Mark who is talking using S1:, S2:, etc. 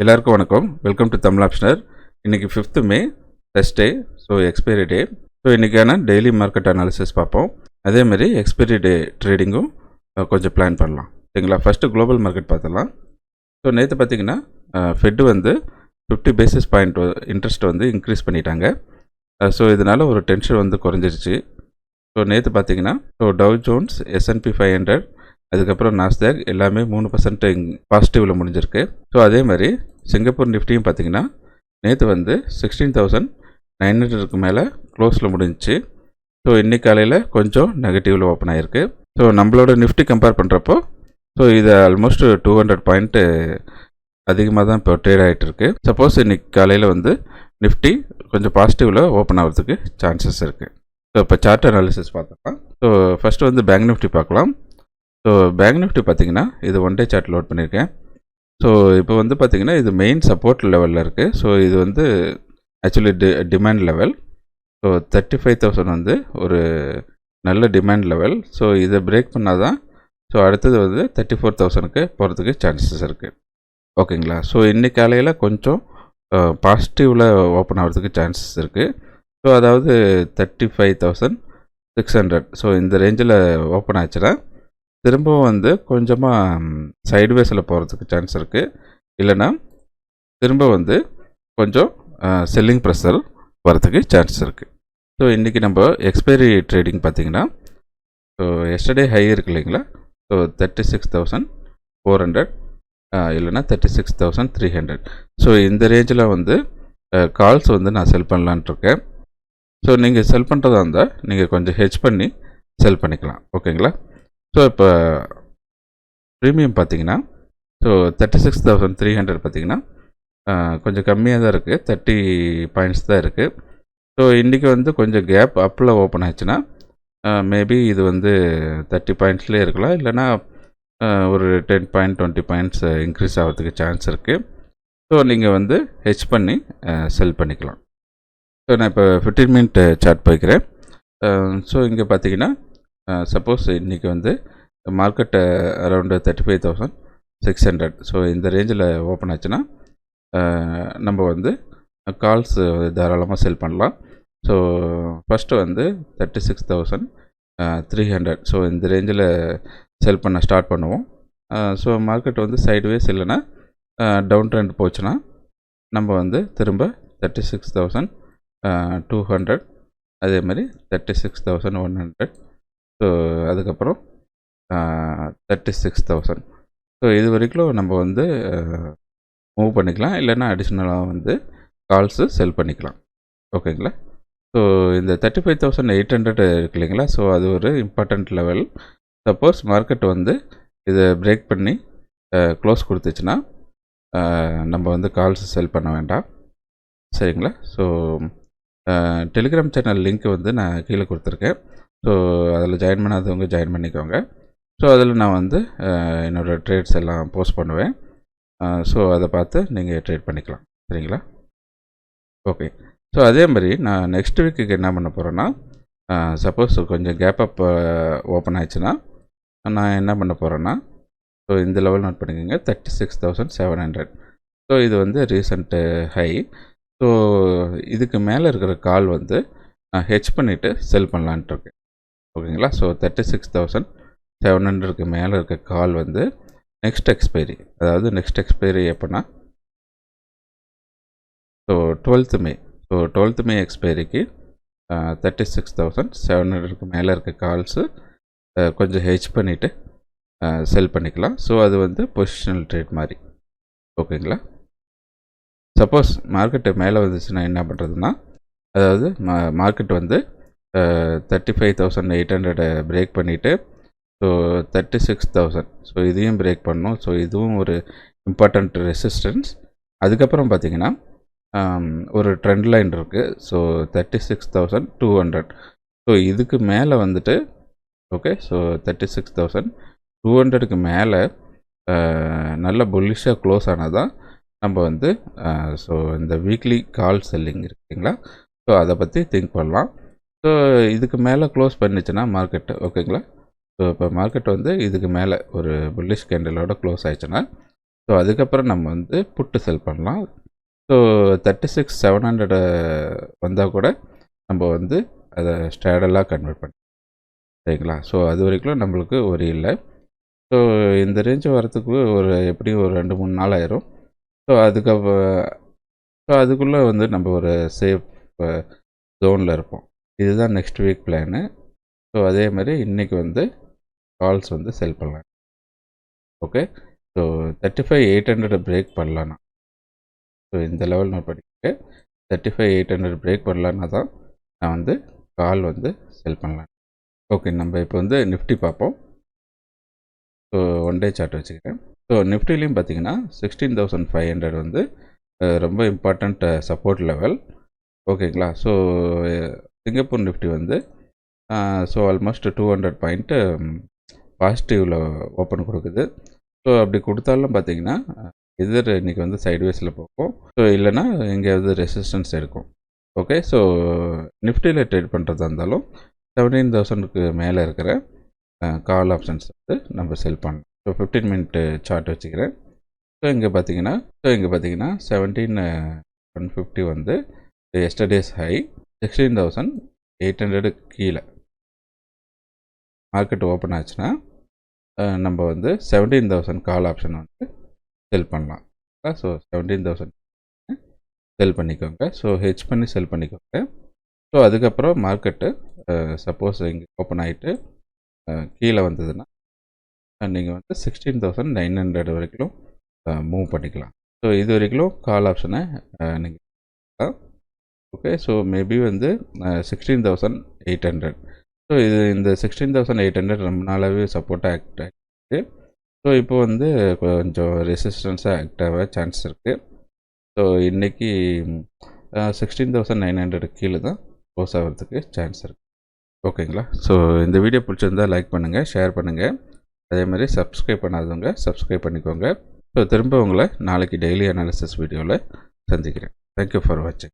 S1: எல்லாருக்கும் வணக்கம். Welcome to Tamil optioner. இன்றைக்கி 5th May Thursday. So expiry day. So இன்றைக்கான டெய்லி மார்க்கெட் அனாலிசிஸ் பார்ப்போம். அதேமாதிரி எக்ஸ்பைரி டே ட்ரேடிங்கும் கொஞ்சம் பிளான் பண்ணலாம். சரிங்களா? ஃபஸ்ட்டு குளோபல் மார்க்கெட் பார்த்துடலாம். ஸோ நேற்று பார்த்திங்கன்னா ஃபெட்டு வந்து 50 பேசிஸ் பாயிண்ட் இன்ட்ரெஸ்ட் வந்து இன்க்ரீஸ் பண்ணிட்டாங்க. ஸோ இதனால் ஒரு டென்ஷன் வந்து குறைஞ்சிருச்சு. ஸோ நேற்று பார்த்திங்கன்னா டவ் ஜோன்ஸ், S&P 500, அதுக்கப்புறம் நாஸ்டாக் எல்லாமே 3% பாசிட்டிவில் முடிஞ்சிருக்கு. ஸோ அதே மாதிரி சிங்கப்பூர் நிஃப்டியும் பார்த்திங்கன்னா நேற்று வந்து 16,900க்கு மேலே க்ளோஸில் முடிஞ்சிச்சு. ஸோ இன்றைக்கி காலையில் கொஞ்சம் நெகட்டிவில் ஓப்பன் ஆகிருக்கு. ஸோ நம்மளோட நிஃப்டி கம்பேர் பண்ணுறப்போ இது ஆல்மோஸ்ட் 200 பாயிண்ட்டு அதிகமாக தான் இப்போ ட்ரேட் ஆகிட்டு இருக்கு. சப்போஸ் இன்றைக்கி காலையில் வந்து நிஃப்டி கொஞ்சம் பாசிட்டிவில் ஓப்பன் ஆகிறதுக்கு சான்சஸ் இருக்குது. ஸோ இப்போ சார்ட் அனாலிசிஸ் பார்த்தோம்னா ஃபஸ்ட்டு வந்து பேங்க் நிஃப்டி பார்க்கலாம். ஸோ பேங்க் நிஃப்டி பார்த்திங்கன்னா இது ஒன் டே சார்ட் லோட் பண்ணியிருக்கேன். ஸோ இப்போ வந்து பார்த்திங்கன்னா இது மெயின் சப்போர்ட் லெவலில் இருக்குது. ஸோ இது வந்து ஆக்சுவலி டிமாண்ட் லெவல். ஸோ 35,000 வந்து ஒரு நல்ல டிமாண்ட் லெவல். ஸோ இதை பிரேக் பண்ணால் தான் அடுத்தது வந்து 34,000க்கு போகிறதுக்கு சான்சஸ் இருக்குது. ஓகேங்களா? ஸோ இன்றைக்கி காலையில் கொஞ்சம் பாசிட்டிவில் ஓப்பன் ஆகிறதுக்கு சான்சஸ் இருக்குது. ஸோ அதாவது 35,600. ஸோ இந்த ரேஞ்சில் ஓப்பன் ஆச்சுன்னா திரும்பவும் வந்து கொஞ்சமாக சைட்வேஸில் போகிறதுக்கு சான்ஸ் இருக்குது. இல்லைனா திரும்ப வந்து கொஞ்சம் செல்லிங் ப்ரெஷர் வரதுக்கு சான்ஸ் இருக்குது. ஸோ இன்றைக்கி நம்ம எக்ஸ்பைரி ட்ரேடிங் பார்த்திங்கன்னா எஸ்டர்டே ஹை இருக்கு இல்லைங்களா? ஸோ 36,400 இல்லைனா 36,300. ஸோ இந்த ரேஞ்சில் வந்து கால்ஸ் வந்து நான் செல் பண்ணலான்ட்ருக்கேன். ஸோ நீங்கள் செல் பண்ணுறதா இருந்தால் நீங்கள் கொஞ்சம் ஹெட்ஜ் பண்ணி செல் பண்ணிக்கலாம். ஓகேங்களா? ஸோ இப்போ ப்ரீமியம் பார்த்திங்கன்னா 36,300 பார்த்திங்கன்னா கொஞ்சம் கம்மியாக தான் இருக்குது. 30 பாயிண்ட்ஸ் தான் இருக்குது. ஸோ இன்றைக்கி வந்து கொஞ்சம் கேப் அப்பில் ஓப்பன் ஆச்சுன்னா மேபி இது வந்து 30 பாயிண்ட்ஸ்லேயே இருக்கலாம். இல்லைனா ஒரு 10 பாயிண்ட் 20 பாயிண்ட்ஸ் இன்க்ரீஸ் ஆகிறதுக்கு சான்ஸ் இருக்குது. ஸோ நீங்கள் வந்து ஹெட்ஜ் பண்ணி செல் பண்ணிக்கலாம். ஸோ நான் இப்போ 15 மினிட் சார்ட் போய்க்கிறேன். ஸோ இங்கே பார்த்திங்கன்னா சப்போஸ் இன்றைக்கி வந்து மார்க்கெட்டு அரௌண்டு 35,600. ஸோ இந்த ரேஞ்சில் ஓப்பன் ஆச்சுன்னா நம்ம வந்து கால்ஸ் தாராளமாக செல் பண்ணலாம். ஸோ ஃபஸ்ட்டு வந்து 36,300. ஸோ இந்த ரேஞ்சில் செல் பண்ண ஸ்டார்ட் பண்ணுவோம். ஸோ மார்க்கெட் வந்து சைட்வேஸ் இல்லைன்னா டவுன் ட்ரெண்ட் போச்சுன்னா நம்ம வந்து திரும்ப 36,200, அதே மாதிரி 36,100. ஸோ அதுக்கப்புறம் 36,000. ஸோ இது வரைக்கும் நம்ம வந்து மூவ் பண்ணிக்கலாம். இல்லைன்னா அடிஷ்னலாக வந்து கால்ஸு செல் பண்ணிக்கலாம். ஓகேங்களா? ஸோ இந்த 35,800 இருக்கு இல்லைங்களா? ஸோ அது ஒரு இம்பார்ட்டண்ட் லெவல். சப்போஸ் மார்க்கெட் வந்து இதை பிரேக் பண்ணி க்ளோஸ் கொடுத்துச்சுன்னா நம்ம வந்து கால்ஸு செல் பண்ண வேண்டாம். சரிங்களா? ஸோ டெலிகிராம் சேனல் லிங்க் வந்து நான் கீழே கொடுத்துருக்கேன். ஸோ அதில் ஜாயின் பண்ணாதவங்க ஜாயின் பண்ணிக்கோங்க. ஸோ அதில் நான் வந்து என்னோடய ட்ரேட்ஸ் எல்லாம் போஸ்ட் பண்ணுவேன். ஸோ அதை பார்த்து நீங்கள் ட்ரேட் பண்ணிக்கலாம். சரிங்களா? ஓகே. ஸோ அதே மாதிரி நான் நெக்ஸ்ட் வீக்குக்கு என்ன பண்ண போகிறேன்னா, சப்போஸ் கொஞ்சம் கேப் அப் ஓப்பன் ஆயிடுச்சுன்னா நான் என்ன பண்ண போகிறேன்னா, ஸோ இந்த லெவல் நோட் பண்ணிக்கோங்க, 36,700. ஸோ இது வந்து ரீசண்ட்டு ஹை. ஸோ இதுக்கு மேலே இருக்கிற கால் வந்து நான் ஹெட்ஜ் பண்ணிவிட்டு செல் பண்ணலான்ட்டு இருக்கேன். ஓகேங்களா? ஸோ 36,700க்கு மேலே இருக்க கால் வந்து நெக்ஸ்ட் எக்ஸ்பைரி, அதாவது நெக்ஸ்ட் எக்ஸ்பைரி எப்போனா ஸோ 12th மே. ஸோ 12th மே எக்ஸ்பைரிக்கு 36,700க்கு மேலே இருக்க கால்ஸு கொஞ்சம் ஹெட்ஜ் பண்ணிவிட்டு செல் பண்ணிக்கலாம். ஸோ அது வந்து பொசிஷனல் ட்ரேட் மாதிரி. ஓகேங்களா? சப்போஸ் மார்க்கெட்டு மேலே வந்துச்சுன்னா என்ன பண்ணுறதுன்னா, அதாவது மார்க்கெட் வந்து 35,800 பிரேக் பண்ணிவிட்டு ஸோ 36,000. ஸோ இதையும் பிரேக் பண்ணணும். ஸோ இதுவும் ஒரு இம்பார்ட்டண்ட் ரெசிஸ்டன்ஸ். அதுக்கப்புறம் பார்த்திங்கன்னா ஒரு ட்ரெண்ட் லைன் இருக்குது. ஸோ 36,200. ஸோ இதுக்கு மேலே வந்துட்டு ஓகே. ஸோ 36,200க்கு மேலே நல்ல புல்லிஷாக க்ளோஸ் ஆனால் தான் நம்ம வந்து ஸோ இந்த வீக்லி கால் செல்லிங் இருக்குங்களா? ஸோ அதை பற்றி திங்க் பண்ணலாம். ஸோ இதுக்கு மேலே க்ளோஸ் பண்ணிச்சுன்னா மார்க்கெட்டு ஓகேங்களா? ஸோ இப்போ மார்க்கெட் வந்து இதுக்கு மேலே ஒரு புல்லிஷ் கேண்டலோட க்ளோஸ் ஆயிடுச்சுன்னா ஸோ ஸோ அதுக்கப்புறம் நம்ம வந்து புட்டு செல் பண்ணலாம். ஸோ 36,700 வந்தால் கூட நம்ம வந்து அதை ஸ்ட்ராடலாக கன்வெர்ட் பண்ணலாம். சரிங்களா? ஸோ அது வரைக்கும் நம்மளுக்கு ஒரு இல்லை. ஸோ இந்த ரேஞ்சு வரத்துக்கு ஒரு எப்படியும் ஒரு 2-3 நாள் ஆயிரும். ஸோ அதுக்குள்ளே வந்து நம்ம ஒரு சேஃப் ஜோனில் இருப்போம். இதுதான் நெக்ஸ்ட் வீக் பிளானு. ஸோ அதே மாதிரி இன்றைக்கி வந்து கால்ஸ் வந்து செல் பண்ணலாம். ஓகே. ஸோ 35,800 பிரேக் பண்ணலான்னா, ஸோ இந்த லெவல் நான் படிக்கிறேன். 35,800 பிரேக் பண்ணலான்னா தான் நான் வந்து கால் வந்து செல் பண்ணலாம். ஓகே, நம்ம இப்போ வந்து நிஃப்டி பார்ப்போம். ஸோ ஒன் டே சார்ட் வச்சுக்கிறேன். ஸோ நிஃப்டிலையும் பார்த்தீங்கன்னா 16,500 வந்து ரொம்ப இம்பார்ட்டண்ட் சப்போர்ட் லெவல். ஓகேங்களா? ஸோ சிங்கப்பூர் நிஃப்டி வந்து ஸோ ஆல்மோஸ்ட் 200 பாயிண்ட்டு பாசிட்டிவில் ஓப்பன் கொடுக்குது. ஸோ அப்படி கொடுத்தாலும் பார்த்தீங்கன்னா இன்றைக்கி வந்து சைட்வேஸில் போகும். ஸோ இல்லைனா எங்கேயாவது ரெசிஸ்டன்ஸ் எடுக்கும். ஓகே. ஸோ நிஃப்டியில் ட்ரேட் பண்ணுறதா இருந்தாலும் 17,000க்கு மேலே இருக்கிற கால் ஆப்ஷன்ஸ் வந்து நம்ம செல் பண்ணலாம். ஸோ 15 மினிட் சார்ட் வச்சுக்கிறேன். ஸோ இங்கே பார்த்தீங்கன்னா 17,150 வந்து எஸ்டர்டேஸ் ஹை. 16,800 கீழே மார்க்கெட் ஓப்பன் ஆச்சுன்னா நம்ம வந்து 17,000 கால் ஆப்ஷன் வந்து செல் பண்ணலாம். ஸோ 17,000 செல் பண்ணிக்கோங்க. ஸோ ஹெச் பண்ணி செல் பண்ணிக்கோங்க. ஸோ அதுக்கப்புறம் மார்க்கெட்டு சப்போஸ் இங்கே ஓப்பன் ஆகிட்டு கீழே வந்ததுன்னா நீங்கள் வந்து 16,900 வரைக்கும் மூவ் பண்ணிக்கலாம். ஸோ இது வரைக்கும் கால் ஆப்ஷனை நீங்கள் ஓகே. ஸோ மேபி வந்து 16,800. ஸோ இந்த 16,800 ரொம்ப நாளாகவே சப்போர்ட்டாக ஆக்ட் ஆகிருக்கு. ஸோ இப்போ வந்து கொஞ்சம் ரெசிஸ்டன்ஸாக ஆக்ட் ஆக சான்ஸ் இருக்குது. ஸோ இன்றைக்கி 16,900 கீழே தான் க்ளோஸ் ஆகிறதுக்கு சான்ஸ் இருக்குது. ஓகேங்களா? ஸோ இந்த வீடியோ பிடிச்சிருந்தால் லைக் பண்ணுங்கள், ஷேர் பண்ணுங்கள். அதே மாதிரி சப்ஸ்கிரைப் பண்ணாதவங்க சப்ஸ்கிரைப் பண்ணிக்கோங்க. ஸோ திரும்ப உங்களை நாளைக்கு டெய்லி அனாலிசிஸ் வீடியோவில் சந்திக்கிறேன். தேங்க்யூ ஃபார் வாட்சிங்.